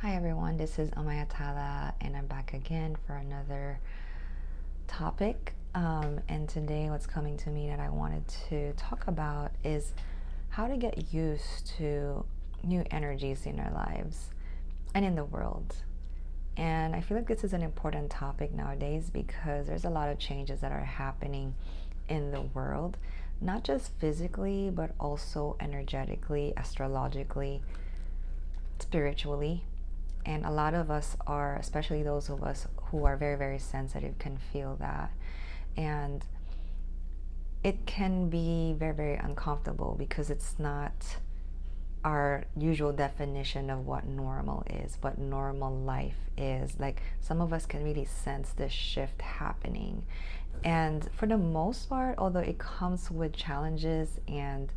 Hi everyone, this is Amaya Tala, and I'm back again for another topic. And today, what's coming to me that I wanted to talk about is how to get used to new energies in our lives and in the world. And I feel like this is an important topic nowadays because there's a lot of changes that are happening in the world, not just physically, but also energetically, astrologically, spiritually. And a lot of us are, especially those of us who are very, very sensitive, can feel that. And it can be very, very uncomfortable because it's not our usual definition of what normal is, what normal life is. Like, some of us can really sense this shift happening. And for the most part, although it comes with challenges and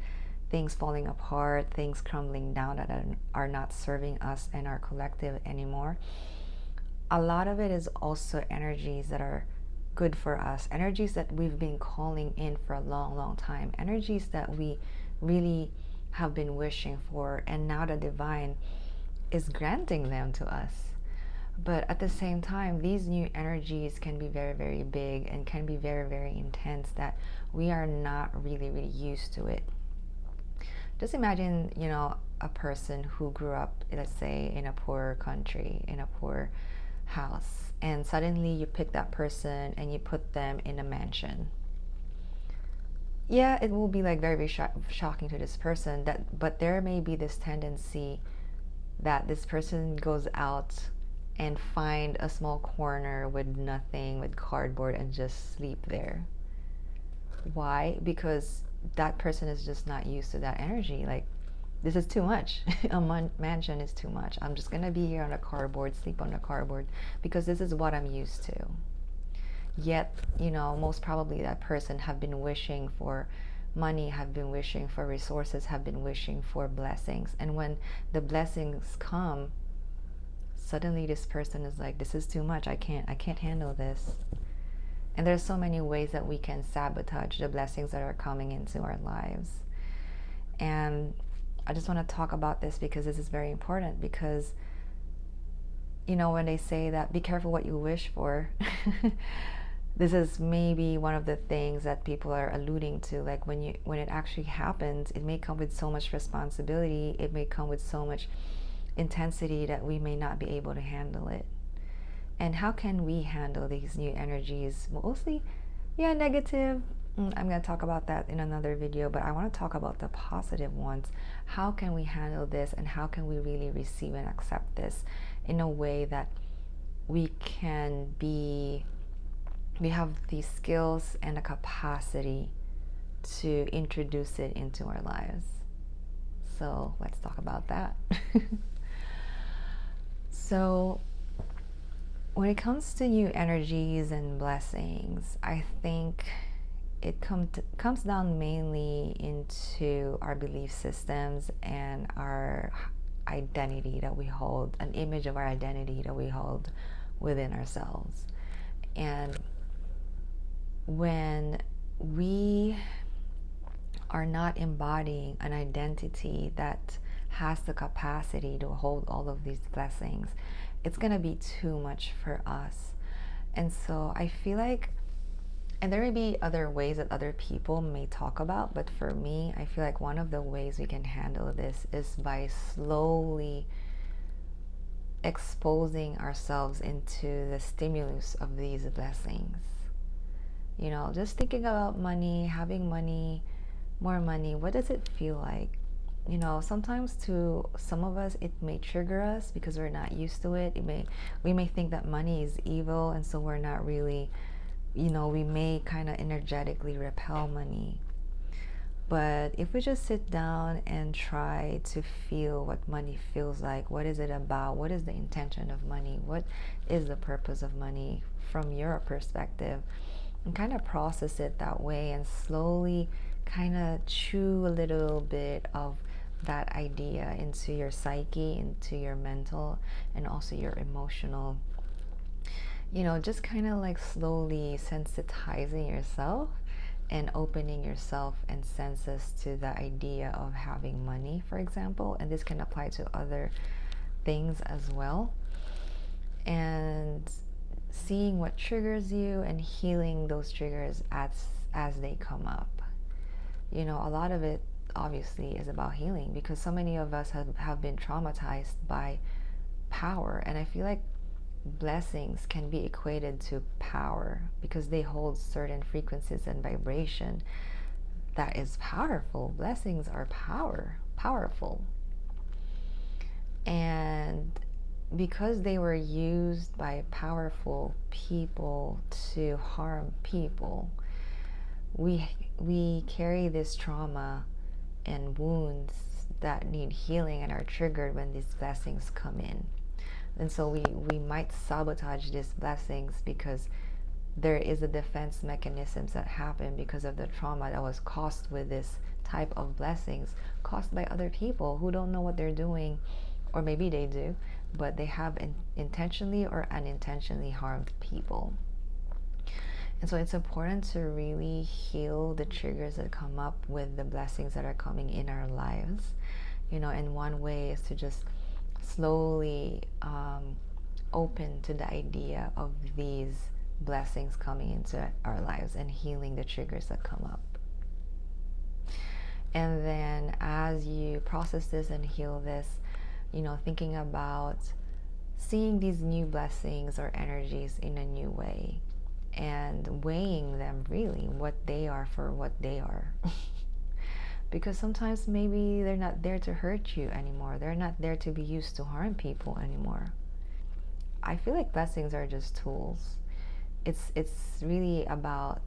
things falling apart, things crumbling down that are not serving us and our collective anymore, a lot of it is also energies that are good for us, energies that we've been calling in for a long, long time, energies that we really have been wishing for, and now the divine is granting them to us. But at the same time, these new energies can be very, very big and can be very, very intense that we are not really, really used to it. Just imagine, a person who grew up, let's say, in a poor country, in a poor house, and suddenly you pick that person and you put them in a mansion. Yeah, it will be like very, very shocking to this person, but there may be this tendency that this person goes out and find a small corner with nothing, with cardboard, and just sleep there. Why? Because that person is just not used to that energy. Like, this is too much. A mansion is too much. I'm just gonna be here on a cardboard, sleep on a cardboard, because this is what I'm used to. Yet, most probably that person have been wishing for money, have been wishing for resources, have been wishing for blessings. And when the blessings come, suddenly this person is like, this is too much. I can't handle this. And there's so many ways that we can sabotage the blessings that are coming into our lives. And I just want to talk about this because this is very important, because when they say that be careful what you wish for, this is maybe one of the things that people are alluding to. Like, when it actually happens, it may come with so much responsibility, it may come with so much intensity that we may not be able to handle it. And how can we handle these new energies? Mostly, negative. I'm going to talk about that in another video, but I want to talk about the positive ones. How can we handle this, and how can we really receive and accept this in a way that we have these skills and the capacity to introduce it into our lives? So let's talk about that. So when it comes to new energies and blessings, I think it comes down mainly into our belief systems and our identity that we hold, an image of our identity that we hold within ourselves. And when we are not embodying an identity that has the capacity to hold all of these blessings, it's going to be too much for us. And so I feel like, and there may be other ways that other people may talk about, but for me, I feel like one of the ways we can handle this is by slowly exposing ourselves into the stimulus of these blessings. Just thinking about money, having money, more money, what does it feel like? Sometimes to some of us it may trigger us because we're not used to it. We may think that money is evil, and so we're not really, we may kind of energetically repel money. But if we just sit down and try to feel what money feels like, what is it about? What is the intention of money? What is the purpose of money from your perspective? And kind of process it that way, and slowly kind of chew a little bit of that idea into your psyche, into your mental, and also your emotional. Just kind of like slowly sensitizing yourself and opening yourself and senses to the idea of having money, for example. And this can apply to other things as well, and seeing what triggers you and healing those triggers as they come up. You know, a lot of it obviously is about healing, because so many of us have been traumatized by power, and I feel like blessings can be equated to power because they hold certain frequencies and vibration that is powerful. Blessings are powerful. And because they were used by powerful people to harm people, we carry this trauma and wounds that need healing and are triggered when these blessings come in. And so we might sabotage these blessings because there is a defense mechanisms that happen because of the trauma that was caused with this type of blessings, caused by other people who don't know what they're doing, or maybe they do, but they have intentionally or unintentionally harmed people. And so it's important to really heal the triggers that come up with the blessings that are coming in our lives. You know, and one way is to just slowly open to the idea of these blessings coming into our lives and healing the triggers that come up. And then as you process this and heal this, you know, thinking about seeing these new blessings or energies in a new way and weighing them really what they are for what they are. Because sometimes maybe they're not there to hurt you anymore. They're not there to be used to harm people anymore. I feel like blessings are just tools. It's really about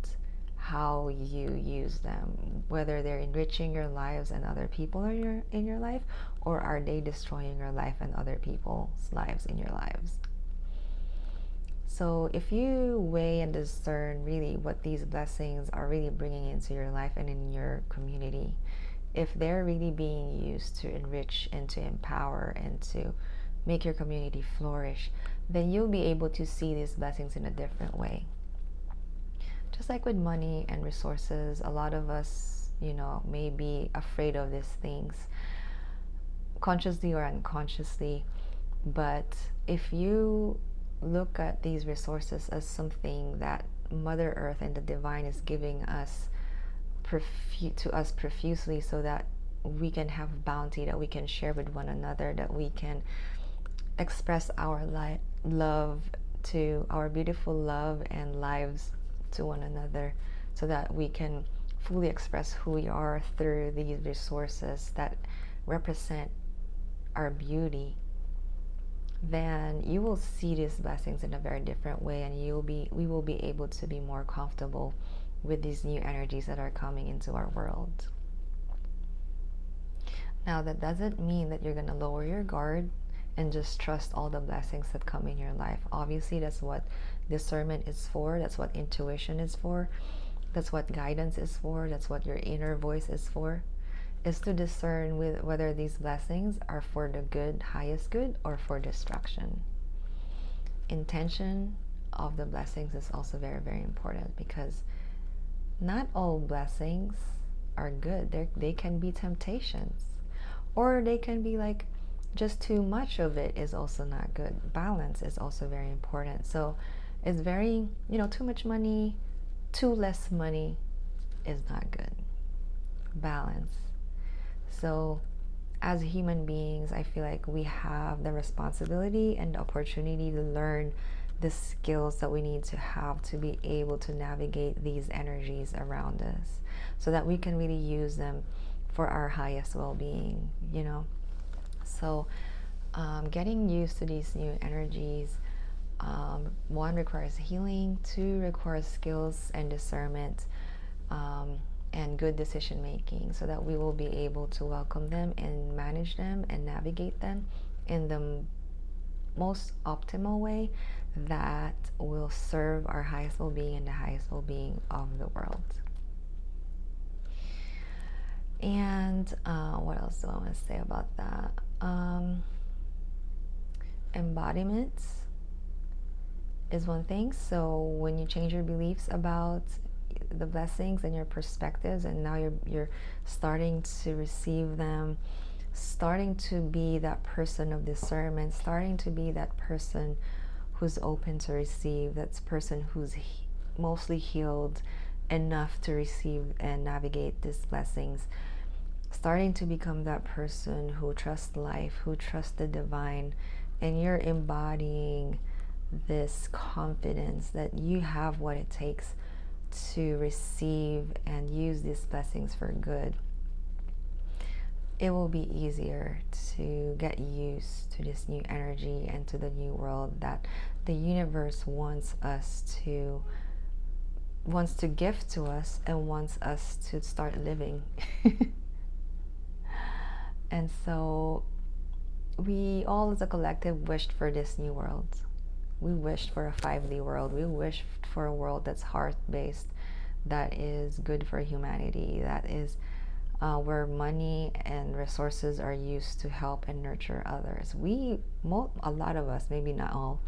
how you use them, whether they're enriching your lives and other people in your life, or are they destroying your life and other people's lives in your lives. So if you weigh and discern really what these blessings are really bringing into your life and in your community, if they're really being used to enrich and to empower and to make your community flourish, then you'll be able to see these blessings in a different way. Just like with money and resources, a lot of us, you know, may be afraid of these things, consciously or unconsciously. But if you look at these resources as something that Mother Earth and the Divine is giving us to us profusely, so that we can have bounty, that we can share with one another, that we can express our love to our beautiful love and lives to one another, so that we can fully express who we are through these resources that represent our beauty, then you will see these blessings in a very different way, and we will be able to be more comfortable with these new energies that are coming into our world. Now, that doesn't mean that you're going to lower your guard and just trust all the blessings that come in your life. Obviously, that's what discernment is for. That's what intuition is for. That's what guidance is for. That's what your inner voice is for. Is to discern whether these blessings are for the good, highest good, or for destruction. Intention of the blessings is also very, very important, because not all blessings are good. They can be temptations, or they can be like just too much of it is also not good. Balance is also very important. So it's very, too much money, too less money is not good. Balance. So as human beings, I feel like we have the responsibility and the opportunity to learn the skills that we need to have to be able to navigate these energies around us, so that we can really use them for our highest well-being, So getting used to these new energies, one, requires healing, two, requires skills and discernment, and good decision making, so that we will be able to welcome them and manage them and navigate them in the most optimal way that will serve our highest well-being and the highest well-being of the world. And what else do I want to say about that? Embodiments is one thing. So when you change your beliefs about the blessings and your perspectives, and now you're starting to receive them starting to be that person of discernment, starting to be that person who's open to receive, that person who's mostly healed enough to receive and navigate these blessings, starting to become that person who trusts life, who trusts the divine, and you're embodying this confidence that you have what it takes to receive and use these blessings for good. It will be easier to get used to this new energy and to the new world that the universe wants to gift to us and wants us to start living. And so we all as a collective wished for this new world. We wished for a 5D world. We wished for a world that's heart-based, that is good for humanity, that is where money and resources are used to help and nurture others. A lot of us, maybe not all,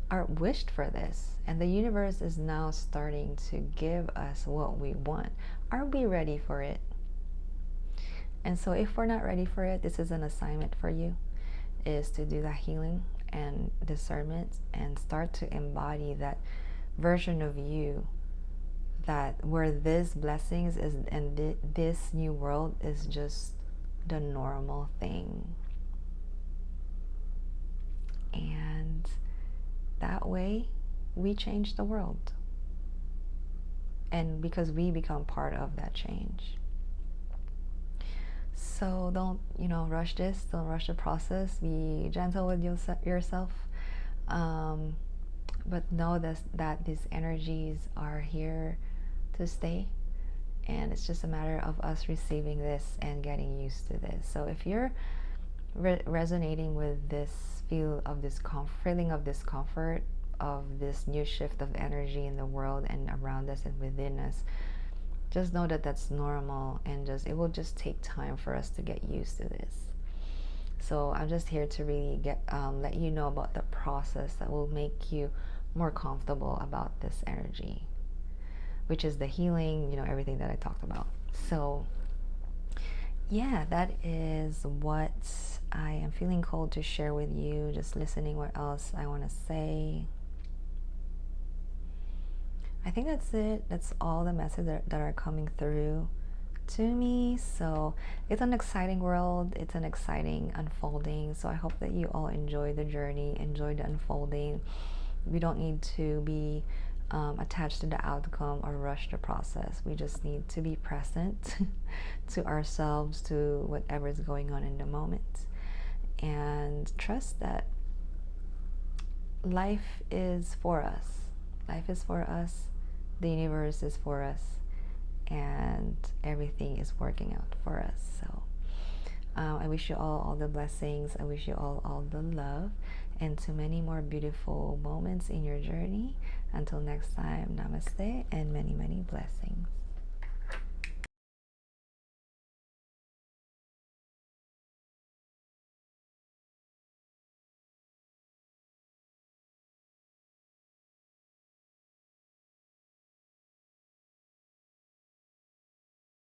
are wished for this. And the universe is now starting to give us what we want. Are we ready for it? And so if we're not ready for it, this is an assignment for you, is to do that healing and discernment and start to embody that version of you that where this blessings is and this new world is just the normal thing. And that way we change the world, and because we become part of that change. So don't rush this, don't rush the process. Be gentle with yourself, but know that these energies are here to stay, and it's just a matter of us receiving this and getting used to this. So if you're resonating with this feeling of discomfort of this new shift of energy in the world and around us and within us, just know that that's normal, and it will just take time for us to get used to this. So I'm just here to really let you know about the process that will make you more comfortable about this energy, which is the healing, everything that I talked about. So yeah, that is what I am feeling called to share with you, just listening what else I want to say. I think that's it. That's all the messages that are coming through to me. So it's an exciting world. It's an exciting unfolding. So I hope that you all enjoy the journey, enjoy the unfolding. We don't need to be attached to the outcome or rush the process. We just need to be present to ourselves, to whatever is going on in the moment, and trust that life is for us. Life is for us. The universe is for us, and everything is working out for us. So I wish you all the blessings. I wish you all the love, and to many more beautiful moments in your journey. Until next time, namaste and many, many blessings.